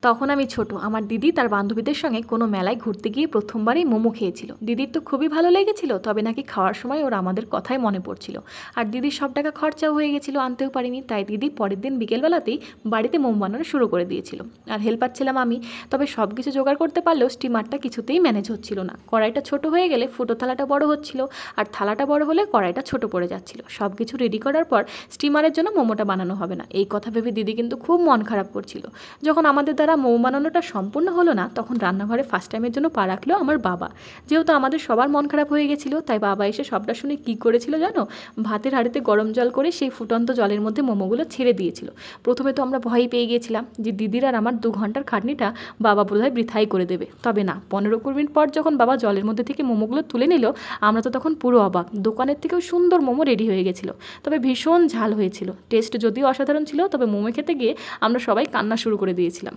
তখন আমি ছোট, আমার দিদি তার বান্ধবীদের সঙ্গে কোনো মেলায় ঘুরতে গিয়ে প্রথমবারই মোমো খেয়েছিল। দিদির তো খুবই ভালো লেগেছিল, তবে নাকি খাওয়ার সময় ওর আমাদের কথাই মনে পড়ছিল। আর দিদির সব টাকা খরচাও হয়ে গেছিল, আনতেও পারিনি। তাই দিদি পরের দিন বিকেলবেলাতেই বাড়িতে মোমো বানানো শুরু করে দিয়েছিল। আর হেল্পার ছিলাম আমি। তবে সব কিছু জোগাড় করতে পারলেও স্টিমারটা কিছুতেই ম্যানেজ হচ্ছিল না। কড়াইটা ছোট হয়ে গেলে ফুটো থালাটা বড় হচ্ছিল, আর থালাটা বড় হলে কড়াইটা ছোট পড়ে যাচ্ছিল। সব কিছু রেডি করার পর স্টিমারের জন্য মোমোটা বানানো হবে না, এই কথা ভেবে দিদি কিন্তু খুব মন খারাপ করছিল। যখন আমাদের দ্বারা মোমো বানানোটা সম্পূর্ণ হলো না, তখন রান্নাঘরে ফার্স্ট টাইমের জন্য পা রাখলো আমার বাবা। যেহেতু আমাদের সবার মন খারাপ হয়ে গেছিলো, তাই বাবা এসে সবটা শুনে কী করেছিল জানো? ভাতের হাঁড়িতে গরম জল করে সেই ফুটন্ত জলের মধ্যে মোমোগুলো ছেড়ে দিয়েছিল। প্রথমে তো আমরা ভয় পেয়ে গিয়েছিলাম যে দিদির আর আমার 2 ঘন্টার খাটনিটা বাবা বোধহয় বৃথাই করে দেবে। তবে না, 15-20 মিনিট পর যখন বাবা জলের মধ্যে থেকে মোমোগুলো তুলে নিল, আমরা তো তখন পুরো অবাক। দোকানের থেকেও সুন্দর মোমো রেডি হয়ে গেছিলো, তবে ভীষণ ঝাল হয়েছিল। টেস্ট যদিও অসাধারণ ছিল, তবে মোমো খেতে গিয়ে আমরা সবাই কান্না শুরু করে দিয়েছিলাম।